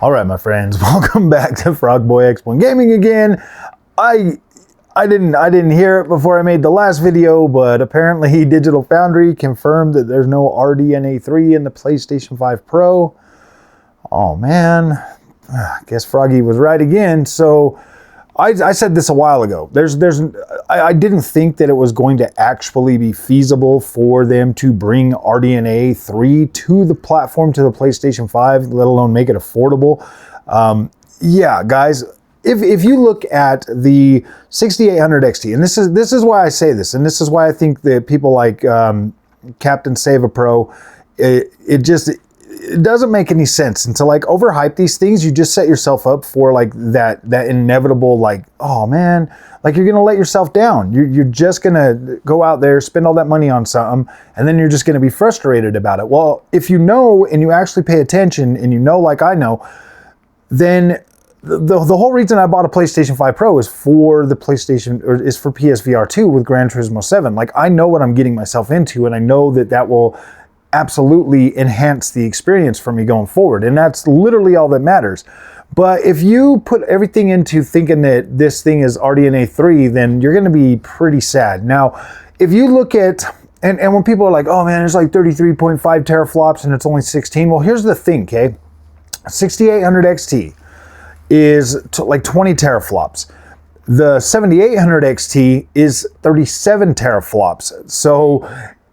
All right, my friends, welcome back to Frogboy X1 Gaming again. I didn't hear it before I made the last video, but apparently Digital Foundry confirmed that there's no RDNA 3 in the PlayStation 5 Pro. Oh man, I guess Froggy was right again. So I said this a while ago. I didn't think that it was going to actually be feasible for them to bring RDNA 3 to the platform, to the PlayStation 5, let alone make it affordable. Yeah, guys, if you look at the 6800 XT, and this is why I say this, and this is why I think that people like Captain Save a Pro, it doesn't make any sense. And to like overhype these things, you just set yourself up for like that inevitable, like, oh man, like you're gonna let yourself down. You're just gonna go out there, spend all that money on something, and then you're just gonna be frustrated about it. Well, if you know and you actually pay attention and you know, like I know, then the whole reason I bought a PlayStation 5 Pro is for the PlayStation, or is for PSVR 2 with Gran Turismo 7. Like I know what I'm getting myself into, and I know that will absolutely enhance the experience for me going forward, and that's literally all that matters. But if you put everything into thinking that this thing is RDNA 3, then you're going to be pretty sad. Now, if you look at, and when people are like, oh man, it's like 33.5 teraflops and it's only 16, well, here's the thing, okay? 6800 XT is like 20 teraflops. The 7800 XT is 37 teraflops. So,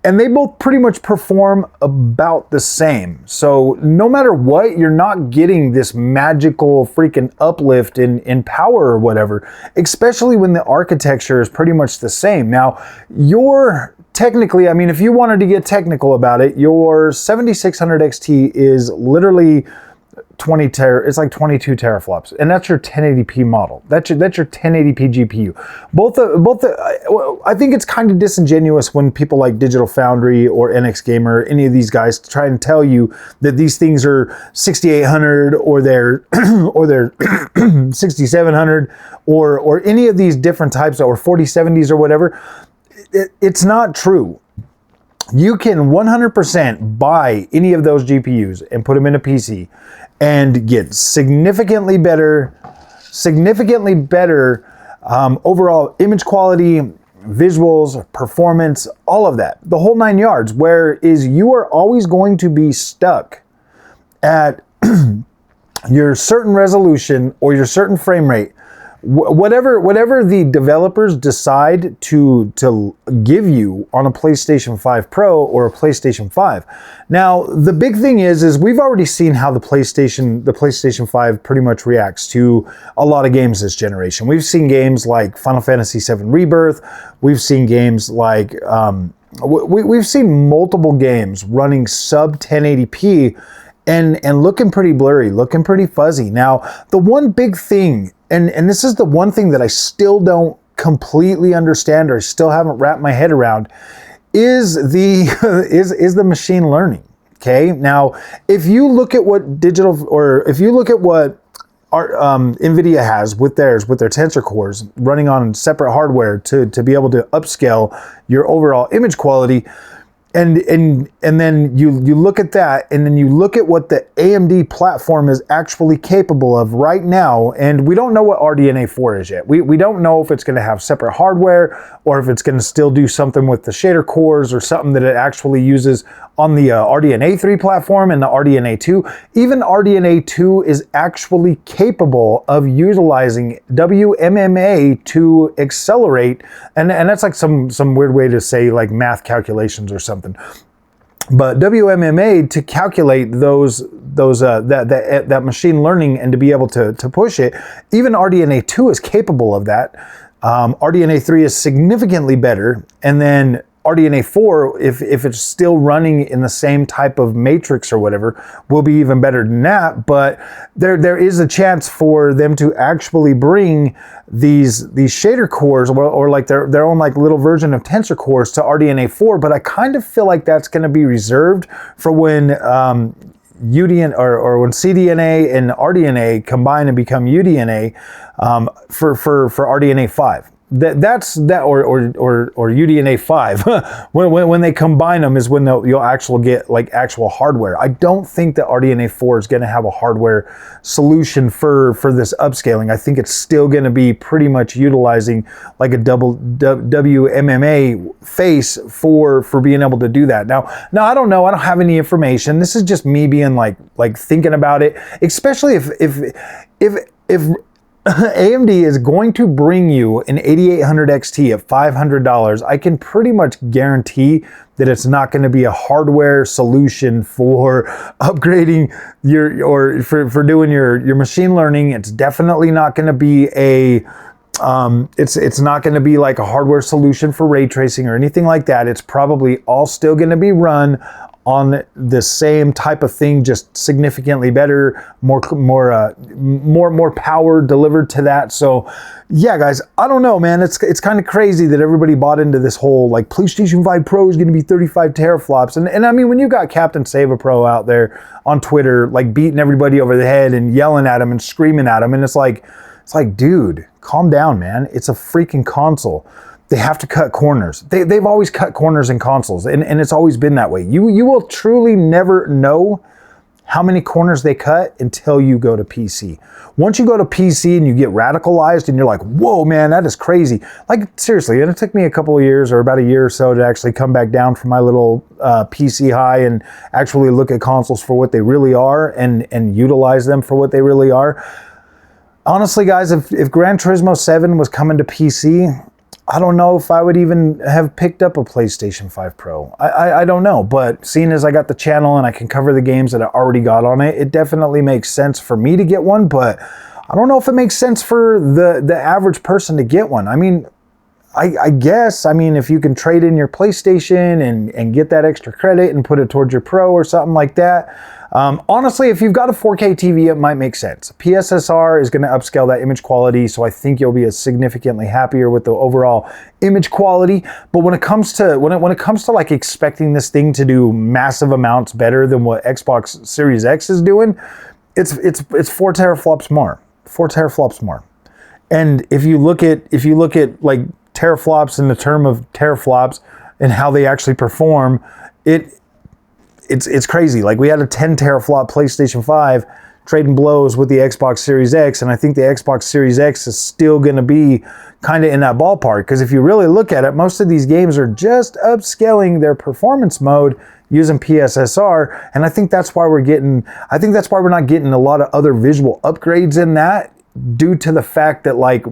and they both pretty much perform about the same. So no matter what, you're not getting this magical freaking uplift in power or whatever, especially when the architecture is pretty much the same. Now, technically, I mean, if you wanted to get technical about it, your 7600 XT is literally it's like 22 teraflops, and that's your 1080p model. That's your 1080p GPU. I think it's kind of disingenuous when people like Digital Foundry or NX Gamer, any of these guys, try and tell you that these things are 6800 or they're 6700 or any of these different types, or 4070s or whatever. It's not true. You can 100% buy any of those GPUs and put them in a PC and get significantly better overall image quality, visuals, performance, all of that, the whole 9 yards. Whereas you are always going to be stuck at your certain resolution or your certain frame rate, whatever the developers decide to give you on a PlayStation 5 Pro or a PlayStation 5. Now, the big thing is we've already seen how the PlayStation 5 pretty much reacts to a lot of games this generation. We've seen games like Final Fantasy VII Rebirth. We've seen games like we've seen multiple games running sub 1080p and looking pretty blurry, looking pretty fuzzy. Now, the one big thing, and this is the one thing that I still don't completely understand, or still haven't wrapped my head around, is the machine learning. Okay, now if you look at what NVIDIA has with their tensor cores running on separate hardware to be able to upscale your overall image quality. And then you look at that, and then you look at what the AMD platform is actually capable of right now, and we don't know what RDNA 4 is yet. We don't know if it's going to have separate hardware, or if it's going to still do something with the shader cores, or something that it actually uses on the RDNA 3 platform and the RDNA 2. Even RDNA 2 is actually capable of utilizing WMMA to accelerate, and that's like some weird way to say like math calculations or something. But WMMA to calculate that machine learning and to be able to push it. Even RDNA 2 is capable of that. RDNA 3 is significantly better, and then RDNA 4, if it's still running in the same type of matrix or whatever, will be even better than that. But there is a chance for them to actually bring these shader cores or like their own like little version of tensor cores to RDNA 4. But I kind of feel like that's going to be reserved for when UDN or when CDNA and RDNA combine and become UDNA for RDNA 5. that's that, or UDNA 5. when they combine them is when you'll actually get like actual hardware. I don't think that RDNA 4 is going to have a hardware solution for this upscaling. I think it's still going to be pretty much utilizing like a double WMMA face for being able to do that. Now I don't know. I don't have any information. This is just me being like thinking about it, especially if AMD is going to bring you an 8800 XT at $500, I can pretty much guarantee that it's not going to be a hardware solution for upgrading for doing your machine learning. It's definitely not going to be it's not going to be like a hardware solution for ray tracing or anything like that. It's probably all still going to be run on the same type of thing, just significantly better, more power delivered to that. So yeah, guys, I don't know, man. It's kind of crazy that everybody bought into this whole like PlayStation 5 Pro is going to be 35 teraflops. And I mean, when you got Captain Save a Pro out there on Twitter, like beating everybody over the head and yelling at them and screaming at them, and it's like, dude, calm down, man. It's a freaking console. They have to cut corners. They've always cut corners in consoles, and it's always been that way. You will truly never know how many corners they cut until you go to PC. Once you go to PC and you get radicalized and you're like, whoa, man, that is crazy. Like, seriously, and it took me a couple of years or about a year or so to actually come back down from my little PC high and actually look at consoles for what they really are and utilize them for what they really are. Honestly, guys, if Gran Turismo 7 was coming to PC, I don't know if I would even have picked up a PlayStation 5 Pro. I don't know, but seeing as I got the channel and I can cover the games that I already got on it, it definitely makes sense for me to get one, but I don't know if it makes sense for the average person to get one. I mean, I guess, I mean, if you can trade in your PlayStation and get that extra credit and put it towards your Pro or something like that. Honestly, if you've got a 4K TV, it might make sense. PSSR is going to upscale that image quality, so I think you'll be significantly happier with the overall image quality. But when it comes to when it comes to like expecting this thing to do massive amounts better than what Xbox Series X is doing, it's 4 teraflops more. 4 teraflops more. And if you look at like teraflops in the term of teraflops and how they actually perform, it's crazy. Like, we had a 10 teraflop PlayStation 5 trading blows with the Xbox Series X, and I think the Xbox Series X is still going to be kind of in that ballpark, because if you really look at it, most of these games are just upscaling their performance mode using PSSR, and I think that's why we're not getting a lot of other visual upgrades in that, due to the fact that like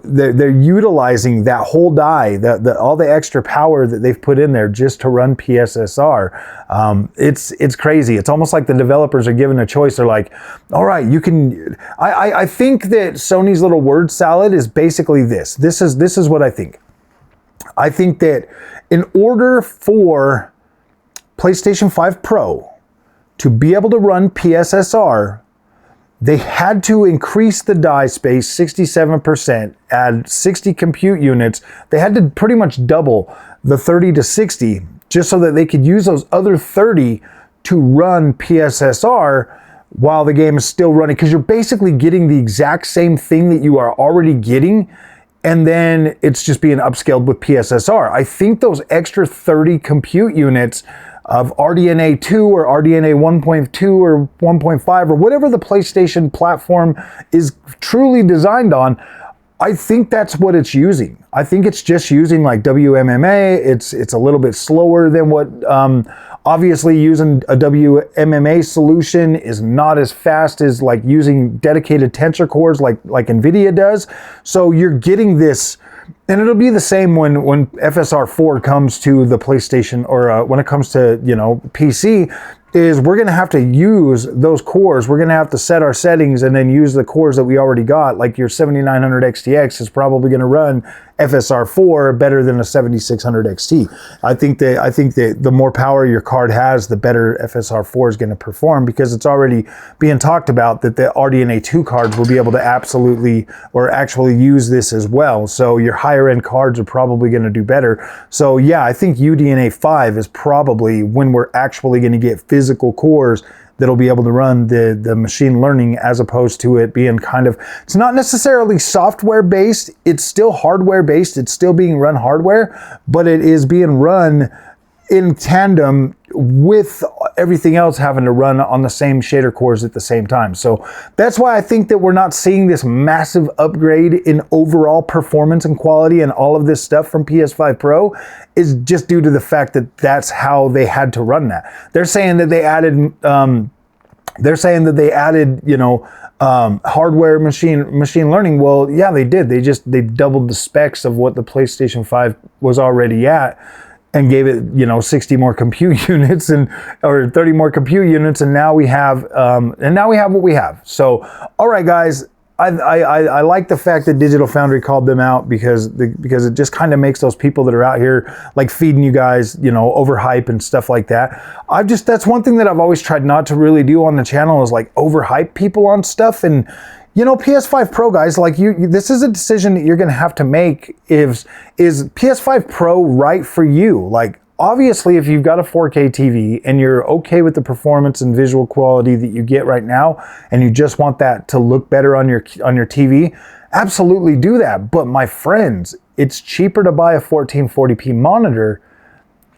they're utilizing that whole die, all the extra power that they've put in there just to run PSSR. It's crazy. It's almost like the developers are given a choice. They're like, all right, you can. I think that Sony's little word salad is basically this. This is what I think. I think that in order for PlayStation 5 Pro to be able to run PSSR, they had to increase the die space 67%, add 60 compute units. They had to pretty much double the 30 to 60 just so that they could use those other 30 to run PSSR while the game is still running. Because you're basically getting the exact same thing that you are already getting, and then it's just being upscaled with PSSR. I think those extra 30 compute units of RDNA 2 or RDNA 1.2 or 1.5 or whatever the PlayStation platform is truly designed on, I think that's what it's using. I think it's just using like WMMA. It's a little bit slower than what, obviously using a WMMA solution is not as fast as like using dedicated tensor cores like NVIDIA does. So you're getting this. And it'll be the same when FSR4 comes to the PlayStation, or when it comes to, PC, is we're going to have to use those cores. We're going to have to set our settings and then use the cores that we already got. Like your 7900 XTX is probably going to run FSR4 better than a 7600 XT. I think that the more power your card has, the better FSR4 is going to perform, because it's already being talked about that the RDNA 2 cards will be able to absolutely or actually use this as well. So your higher end cards are probably going to do better. So yeah, I think UDNA 5 is probably when we're actually going to get physical cores that'll be able to run the machine learning, as opposed to it being kind of, it's not necessarily software based, it's still hardware based, it's still being run hardware, but it is being run in tandem with everything else having to run on the same shader cores at the same time. So that's why I think that we're not seeing this massive upgrade in overall performance and quality and all of this stuff from PS5 Pro, is just due to the fact that that's how they had to run that. They're saying that they added you know, hardware machine learning. Well, yeah, they did. They doubled the specs of what the PlayStation 5 was already at, and gave it, you know, 60 more compute units or 30 more compute units, and now we have what we have. So, all right, guys, I like the fact that Digital Foundry called them out, because it just kind of makes those people that are out here like feeding you guys, you know, overhype and stuff like that. That's one thing that I've always tried not to really do on the channel, is like overhype people on stuff. And you know, PS5 Pro, guys, like this is a decision that you're going to have to make. Is PS5 Pro right for you? Like, obviously, if you've got a 4K TV and you're okay with the performance and visual quality that you get right now, and you just want that to look better on your TV, absolutely do that. But my friends, it's cheaper to buy a 1440p monitor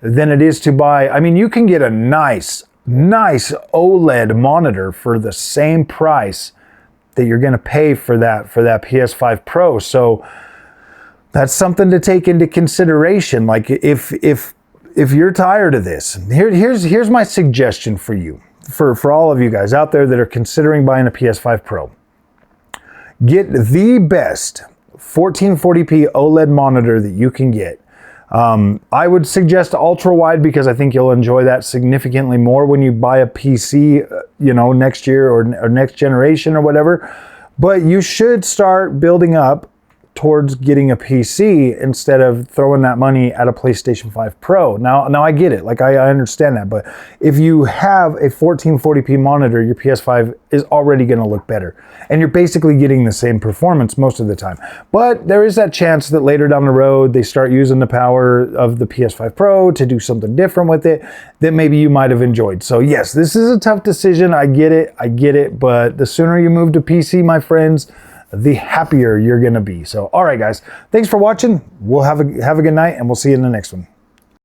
than it is to buy, I mean, you can get a nice OLED monitor for the same price that you're going to pay for that PS5 Pro. So that's something to take into consideration. Like, if you're tired of this, here's my suggestion for you, for all of you guys out there that are considering buying a PS5 Pro. Get the best 1440p OLED monitor that you can get. I would suggest ultra wide, because I think you'll enjoy that significantly more when you buy a PC, you know, next year or next generation or whatever. But you should start building up towards getting a PC instead of throwing that money at a PlayStation 5 Pro. Now I get it, like I understand that, but if you have a 1440p monitor, your PS5 is already going to look better, and you're basically getting the same performance most of the time. But there is that chance that later down the road they start using the power of the PS5 Pro to do something different with it that maybe you might have enjoyed. So yes, this is a tough decision. I get it, but the sooner you move to PC, my friends, the happier you're going to be. So, all right, guys, thanks for watching. We'll have a good night, and we'll see you in the next one.